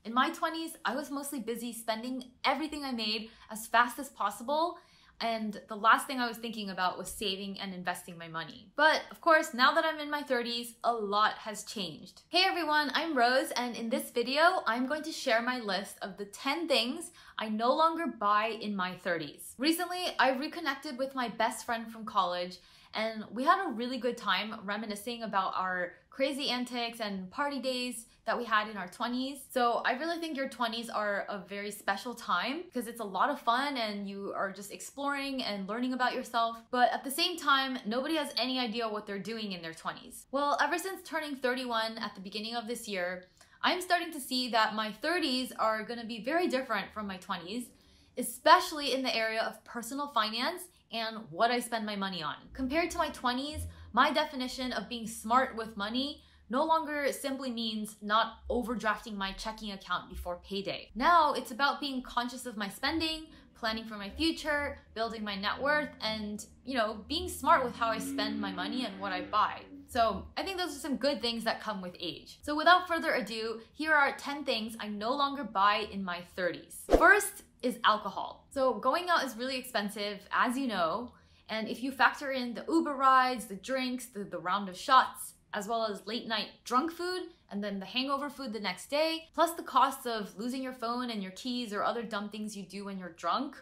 In my 20s, I was mostly busy spending everything I made as fast as possible, and the last thing I was thinking about was saving and investing my money. But of course, now that I'm in my 30s, a lot has changed. Hey everyone, I'm Rose, and in this video, I'm going to share my list of the 10 things I no longer buy in my 30s. Recently, I reconnected with my best friend from college, and we had a really good time reminiscing about our crazy antics and party days that we had in our 20s. So I really think your 20s are a very special time because it's a lot of fun and you are just exploring and learning about yourself. But at the same time, nobody has any idea what they're doing in their 20s. Well, ever since turning 31 at the beginning of this year, I'm starting to see that my 30s are gonna be very different from my 20s, especially in the area of personal finance and what I spend my money on. Compared to my 20s, my definition of being smart with money no longer simply means not overdrafting my checking account before payday. Now it's about being conscious of my spending, planning for my future, building my net worth, and being smart with how I spend my money and what I buy. So I think those are some good things that come with age. So without further ado, here are 10 things I no longer buy in my 30s. First is alcohol. So going out is really expensive, as you know, and if you factor in the Uber rides, the drinks, the round of shots, as well as late night drunk food, and then the hangover food the next day, plus the costs of losing your phone and your keys or other dumb things you do when you're drunk,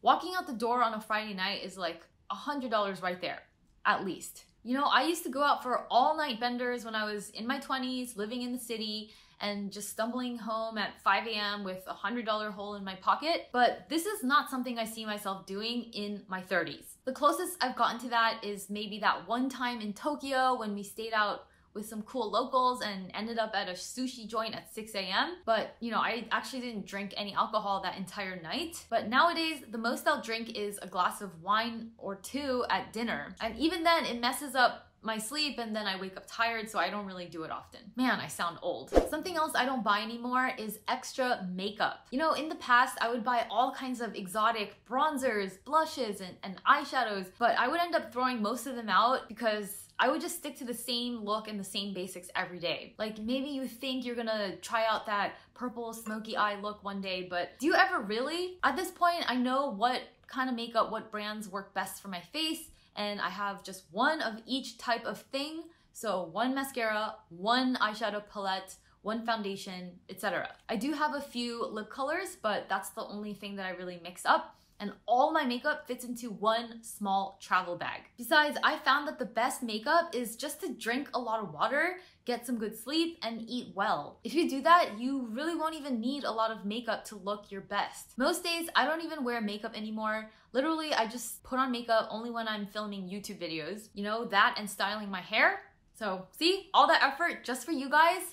walking out the door on a Friday night is like $100 right there, at least. I used to go out for all-night benders when I was in my 20s, living in the city, and just stumbling home at 5 a.m. with a $100 hole in my pocket. But this is not something I see myself doing in my 30s. The closest I've gotten to that is maybe that one time in Tokyo when we stayed out with some cool locals and ended up at a sushi joint at 6 a.m. But I actually didn't drink any alcohol that entire night. But nowadays, the most I'll drink is a glass of wine or two at dinner. And even then, it messes up my sleep and then I wake up tired, so I don't really do it often. Man, I sound old. Something else I don't buy anymore is extra makeup. In the past, I would buy all kinds of exotic bronzers, blushes, and eyeshadows, but I would end up throwing most of them out because I would just stick to the same look and the same basics every day. Like maybe you think you're gonna try out that purple smoky eye look one day, but do you ever really? At this point, I know what kind of makeup, what brands work best for my face, and I have just one of each type of thing. So one mascara, one eyeshadow palette, one foundation, etc. I do have a few lip colors, but that's the only thing that I really mix up. And all my makeup fits into one small travel bag. Besides, I found that the best makeup is just to drink a lot of water, get some good sleep, and eat well. If you do that, you really won't even need a lot of makeup to look your best. Most days, I don't even wear makeup anymore. Literally, I just put on makeup only when I'm filming YouTube videos. That and styling my hair. So see, all that effort just for you guys.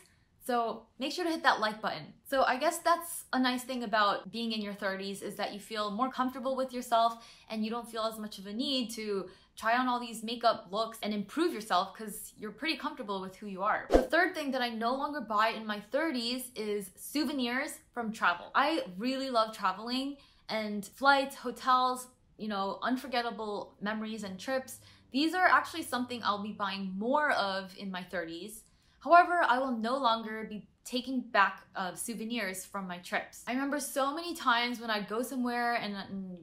So make sure to hit that like button. So I guess that's a nice thing about being in your 30s is that you feel more comfortable with yourself and you don't feel as much of a need to try on all these makeup looks and improve yourself because you're pretty comfortable with who you are. The third thing that I no longer buy in my 30s is souvenirs from travel. I really love traveling and flights, hotels, unforgettable memories and trips. These are actually something I'll be buying more of in my 30s. However, I will no longer be taking back souvenirs from my trips. I remember so many times when I'd go somewhere and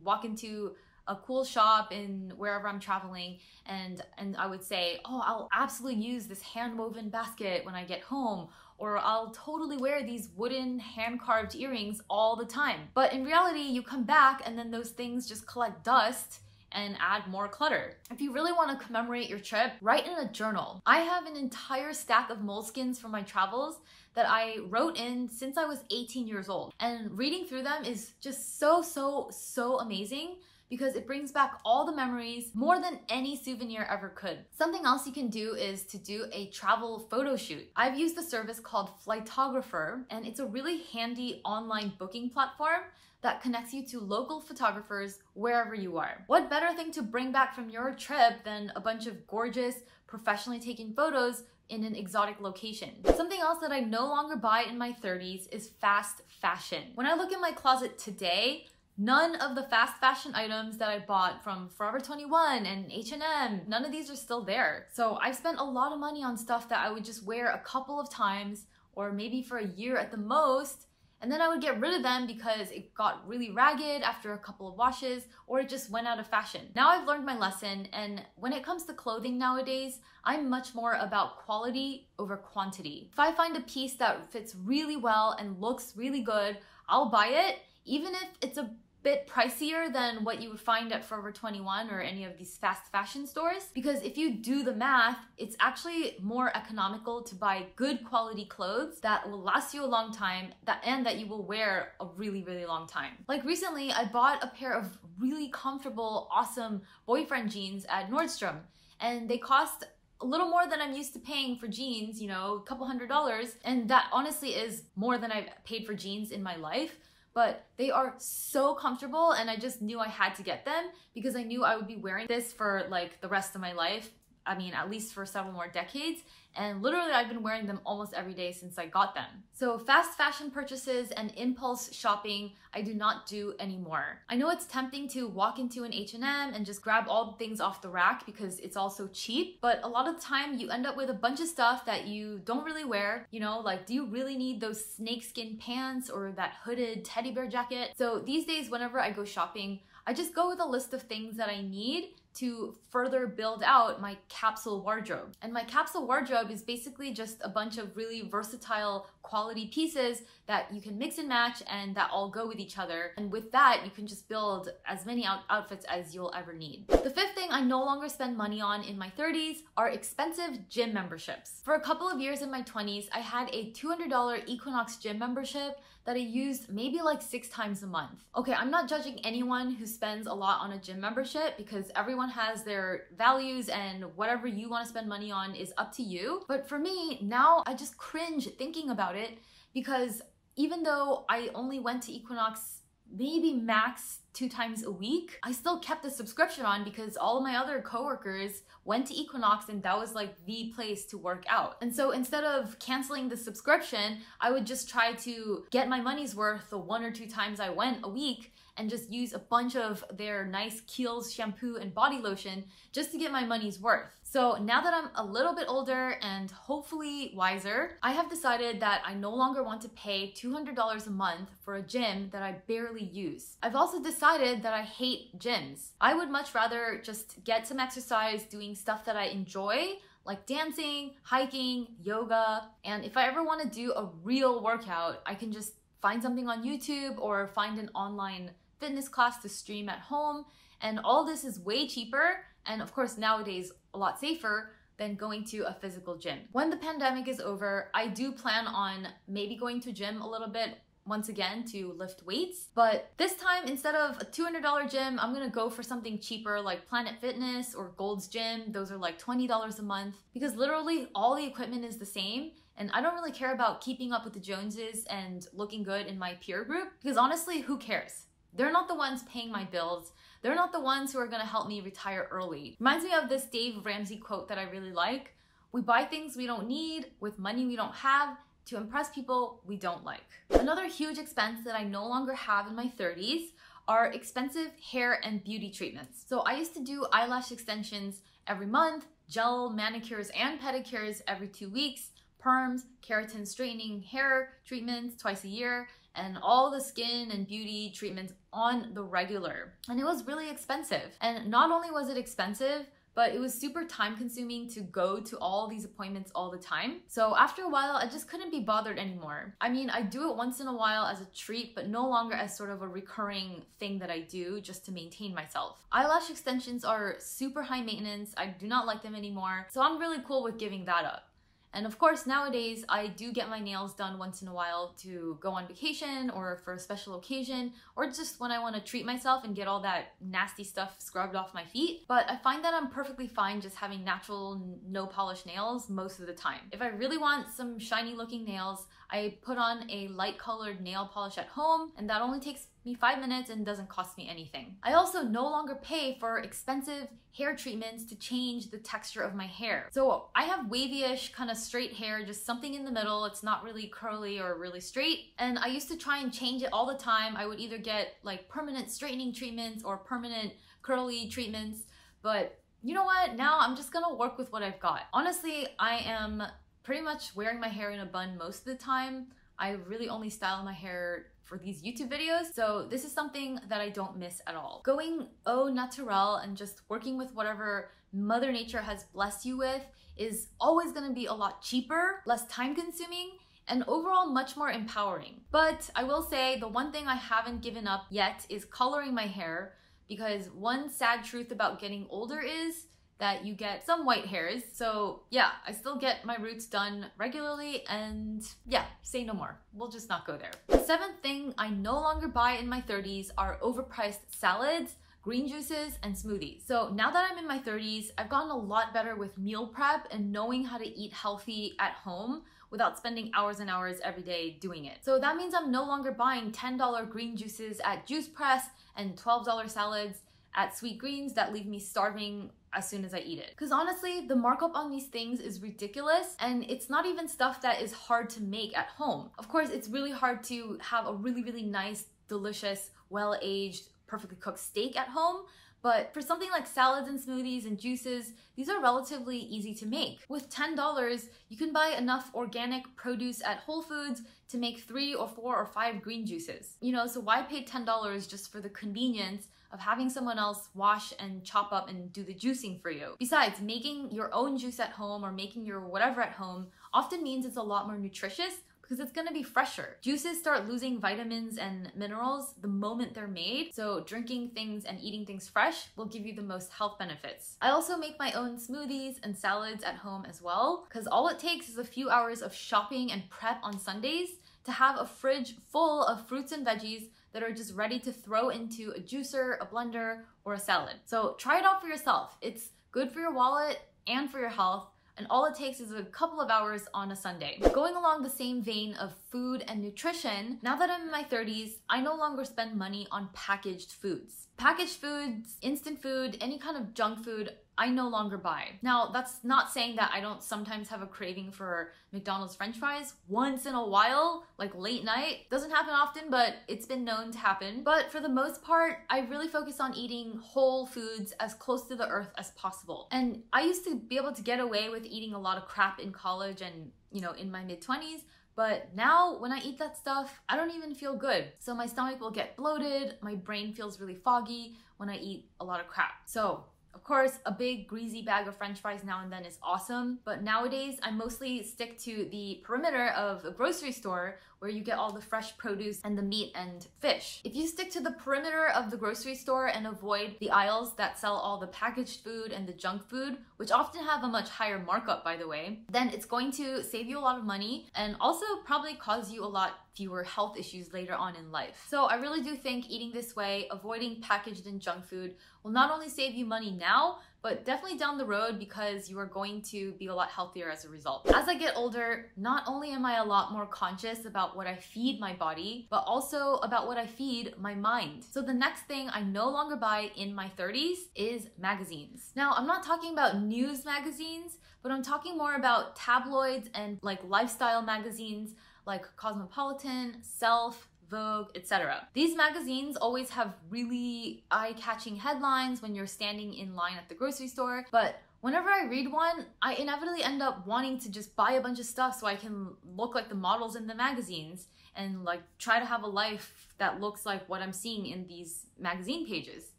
walk into a cool shop in wherever I'm traveling and I would say, oh, I'll absolutely use this hand-woven basket when I get home, or I'll totally wear these wooden hand-carved earrings all the time. But in reality, you come back and then those things just collect dust and add more clutter. If you really want to commemorate your trip, write in a journal. I have an entire stack of moleskins from my travels that I wrote in since I was 18 years old. And reading through them is just so amazing because it brings back all the memories more than any souvenir ever could. Something else you can do is to do a travel photo shoot. I've used a service called Flightographer, and it's a really handy online booking platform that connects you to local photographers wherever you are. What better thing to bring back from your trip than a bunch of gorgeous, professionally taken photos in an exotic location? Something else that I no longer buy in my 30s is fast fashion. When I look in my closet today, none of the fast fashion items that I bought from Forever 21 and H&M, none of these are still there. So I've spent a lot of money on stuff that I would just wear a couple of times or maybe for a year at the most, And then I would get rid of them because it got really ragged after a couple of washes or it just went out of fashion. Now I've learned my lesson, and when it comes to clothing nowadays, I'm much more about quality over quantity. If I find a piece that fits really well and looks really good, I'll buy it, even if it's a bit pricier than what you would find at Forever 21 or any of these fast fashion stores. Because if you do the math, it's actually more economical to buy good quality clothes that will last you a long time and that you will wear a really, really long time. Like recently, I bought a pair of really comfortable, awesome boyfriend jeans at Nordstrom, and they cost a little more than I'm used to paying for jeans, you know, a couple $100s. And that honestly is more than I've paid for jeans in my life. But they are so comfortable, and I just knew I had to get them because I knew I would be wearing this for like the rest of my life. I mean, at least for several more decades. And literally I've been wearing them almost every day since I got them. So fast fashion purchases and impulse shopping, I do not do anymore. I know it's tempting to walk into an H&M and just grab all the things off the rack because it's all so cheap. But a lot of the time you end up with a bunch of stuff that you don't really wear. You know, like, do you really need those snakeskin pants or that hooded teddy bear jacket? So these days, whenever I go shopping, I just go with a list of things that I need to further build out my capsule wardrobe. And my capsule wardrobe is basically just a bunch of really versatile quality pieces that you can mix and match and that all go with each other. And with that, you can just build as many outfits as you'll ever need. The fifth thing I no longer spend money on in my 30s are expensive gym memberships. For a couple of years in my 20s, I had a $200 Equinox gym membership that I used maybe like 6 times a month. Okay, I'm not judging anyone who spends a lot on a gym membership because everyone has their values and whatever you want to spend money on is up to you. But for me, now I just cringe thinking about it because even though I only went to Equinox maybe max 2 times a week, I still kept the subscription on because all of my other coworkers went to Equinox and that was like the place to work out. And so instead of canceling the subscription, I would just try to get my money's worth the 1 or 2 times I went a week and just use a bunch of their nice Kiehl's shampoo and body lotion just to get my money's worth. So now that I'm a little bit older and hopefully wiser, I have decided that I no longer want to pay $200 a month for a gym that I barely use. I've also decided that I hate gyms. I would much rather just get some exercise doing stuff that I enjoy, like dancing, hiking, yoga. And if I ever want to do a real workout, I can just find something on YouTube or find an online fitness class to stream at home. And all this is way cheaper and of course nowadays a lot safer than going to a physical gym. When the pandemic is over, I do plan on maybe going to a gym a little bit once again to lift weights. But this time, instead of a $200 gym, I'm gonna go for something cheaper like Planet Fitness or Gold's Gym. Those are like $20 a month because literally all the equipment is the same. And I don't really care about keeping up with the Joneses and looking good in my peer group because honestly, who cares? They're not the ones paying my bills. They're not the ones who are gonna help me retire early. Reminds me of this Dave Ramsey quote that I really like. We buy things we don't need with money we don't have to impress people we don't like. Another huge expense that I no longer have in my 30s are expensive hair and beauty treatments. So I used to do eyelash extensions every month, gel manicures and pedicures every 2 weeks, perms, keratin straightening hair treatments twice a year, and all the skin and beauty treatments on the regular. And it was really expensive. And not only was it expensive, but it was super time consuming to go to all these appointments all the time. So after a while, I just couldn't be bothered anymore. I mean, I do it once in a while as a treat, but no longer as sort of a recurring thing that I do just to maintain myself. Eyelash extensions are super high maintenance. I do not like them anymore. So I'm really cool with giving that up. And of course, nowadays, I do get my nails done once in a while to go on vacation or for a special occasion, or just when I want to treat myself and get all that nasty stuff scrubbed off my feet. But I find that I'm perfectly fine just having natural, no polish nails most of the time. If I really want some shiny looking nails, I put on a light colored nail polish at home, and that only takes me 5 minutes and doesn't cost me anything. I also no longer pay for expensive hair treatments to change the texture of my hair. So I have wavy-ish kind of straight hair, just something in the middle. It's not really curly or really straight. And I used to try and change it all the time. I would either get like permanent straightening treatments or permanent curly treatments. But you know what? Now I'm just gonna work with what I've got. Honestly, I am pretty much wearing my hair in a bun most of the time. I really only style my hair for these YouTube videos, so this is something that I don't miss at all. Going au naturel and just working with whatever Mother Nature has blessed you with is always gonna be a lot cheaper, less time consuming, and overall much more empowering. But I will say the one thing I haven't given up yet is coloring my hair, because one sad truth about getting older is that you get some white hairs. So yeah, I still get my roots done regularly, and yeah, say no more. We'll just not go there. The seventh thing I no longer buy in my 30s are overpriced salads, green juices, and smoothies. So now that I'm in my 30s, I've gotten a lot better with meal prep and knowing how to eat healthy at home without spending hours and hours every day doing it. So that means I'm no longer buying $10 green juices at Juice Press and $12 salads at Sweet Greens that leave me starving as soon as I eat it. Because honestly, the markup on these things is ridiculous, and it's not even stuff that is hard to make at home. Of course, it's really hard to have a really nice, delicious, well-aged, perfectly cooked steak at home, but for something like salads and smoothies and juices, these are relatively easy to make. With $10, you can buy enough organic produce at Whole Foods to make 3 or 4 or 5 green juices. You know, so why pay $10 just for the convenience of having someone else wash and chop up and do the juicing for you? Besides, making your own juice at home or making your whatever at home often means it's a lot more nutritious, because it's gonna be fresher. Juices start losing vitamins and minerals the moment they're made, so drinking things and eating things fresh will give you the most health benefits. I also make my own smoothies and salads at home as well, because all it takes is a few hours of shopping and prep on Sundays to have a fridge full of fruits and veggies that are just ready to throw into a juicer, a blender, or a salad. So try it out for yourself. It's good for your wallet and for your health, and all it takes is a couple of hours on a Sunday. Going along the same vein of food and nutrition, now that I'm in my 30s, I no longer spend money on packaged foods. Packaged foods, instant food, any kind of junk food, I no longer buy. Now, that's not saying that I don't sometimes have a craving for McDonald's French fries once in a while, like late night. Doesn't happen often, but it's been known to happen. But for the most part, I really focus on eating whole foods as close to the earth as possible. And I used to be able to get away with eating a lot of crap in college and, you know, in my mid-20s. But now when I eat that stuff, I don't even feel good. So my stomach will get bloated, my brain feels really foggy when I eat a lot of crap. So of course, a big greasy bag of French fries now and then is awesome, but nowadays I mostly stick to the perimeter of a grocery store where you get all the fresh produce and the meat and fish. If you stick to the perimeter of the grocery store and avoid the aisles that sell all the packaged food and the junk food, which often have a much higher markup, by the way, then it's going to save you a lot of money and also probably cause you a lot fewer health issues later on in life. So I really do think eating this way, avoiding packaged and junk food, will not only save you money now, but definitely down the road, because you are going to be a lot healthier as a result. As I get older, not only am I a lot more conscious about what I feed my body, but also about what I feed my mind. So the next thing I no longer buy in my 30s is magazines. Now, I'm not talking about news magazines, but I'm talking more about tabloids and like lifestyle magazines like Cosmopolitan, Self, Vogue, etc. These magazines always have really eye-catching headlines when you're standing in line at the grocery store, but whenever I read one, I inevitably end up wanting to just buy a bunch of stuff so I can look like the models in the magazines and like try to have a life that looks like what I'm seeing in these magazine pages.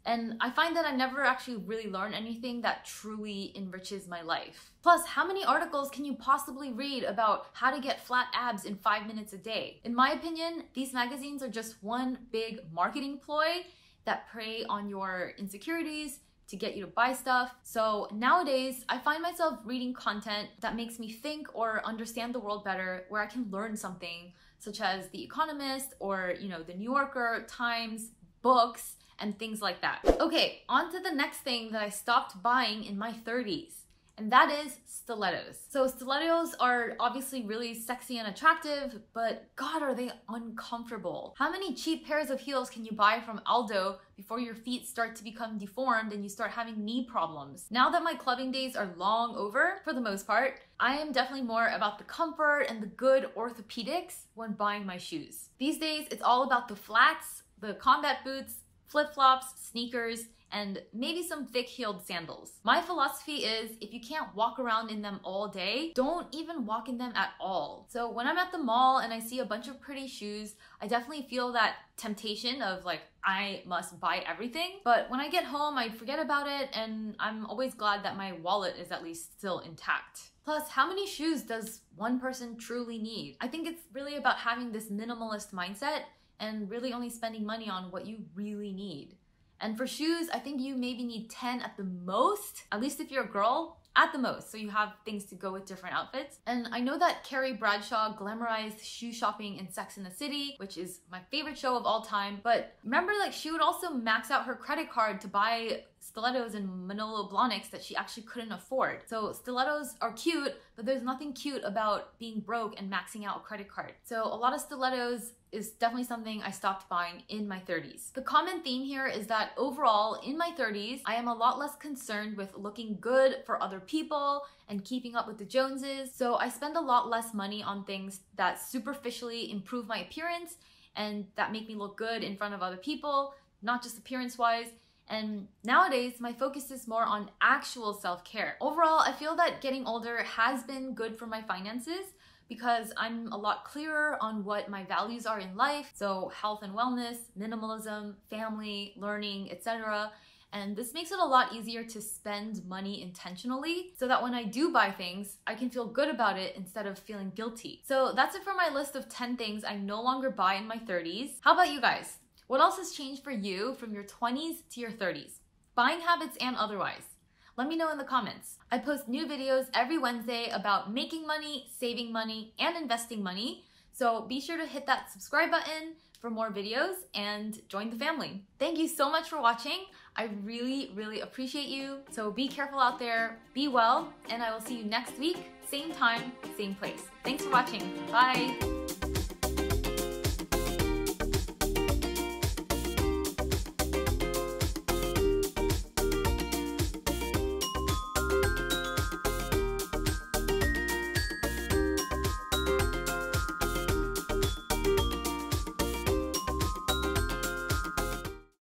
And I find that I never actually really learn anything that truly enriches my life. Plus, how many articles can you possibly read about how to get flat abs in 5 minutes a day? In my opinion, these magazines are just one big marketing ploy that prey on your insecurities to get you to buy stuff. So nowadays, I find myself reading content that makes me think or understand the world better, where I can learn something, such as The Economist or, you know, The New Yorker, Times, books, and things like that. Okay, on to the next thing that I stopped buying in my 30s, and that is stilettos. So stilettos are obviously really sexy and attractive, but God, are they uncomfortable. How many cheap pairs of heels can you buy from Aldo before your feet start to become deformed and you start having knee problems? Now that my clubbing days are long over, for the most part, I am definitely more about the comfort and the good orthopedics when buying my shoes. These days, it's all about the flats, the combat boots, flip-flops, sneakers, and maybe some thick-heeled sandals. My philosophy is if you can't walk around in them all day, don't even walk in them at all. So when I'm at the mall and I see a bunch of pretty shoes, I definitely feel that temptation of like, I must buy everything. But when I get home, I forget about it, and I'm always glad that my wallet is at least still intact. Plus, how many shoes does one person truly need? I think it's really about having this minimalist mindset and really only spending money on what you really need. And for shoes, I think you maybe need 10 at the most, at least if you're a girl, at the most, so you have things to go with different outfits. And I know that Carrie Bradshaw glamorized shoe shopping in Sex and the City, which is my favorite show of all time, but remember, like, she would also max out her credit card to buy stilettos and Manolo Blahniks that she actually couldn't afford. So stilettos are cute, but there's nothing cute about being broke and maxing out a credit card. So a lot of stilettos is definitely something I stopped buying in my 30s. The common theme here is that overall, in my 30s, I am a lot less concerned with looking good for other people and keeping up with the Joneses. So I spend a lot less money on things that superficially improve my appearance and that make me look good in front of other people, not just appearance-wise. And nowadays, my focus is more on actual self-care. Overall, I feel that getting older has been good for my finances because I'm a lot clearer on what my values are in life. So health and wellness, minimalism, family, learning, etc. And this makes it a lot easier to spend money intentionally so that when I do buy things, I can feel good about it instead of feeling guilty. So that's it for my list of 10 things I no longer buy in my 30s. How about you guys? What else has changed for you from your 20s to your 30s? Buying habits and otherwise. Let me know in the comments. I post new videos every Wednesday about making money, saving money, and investing money. So be sure to hit that subscribe button for more videos and join the family. Thank you so much for watching. I really, really appreciate you. So be careful out there, be well, and I will see you next week, same time, same place. Thanks for watching. Bye.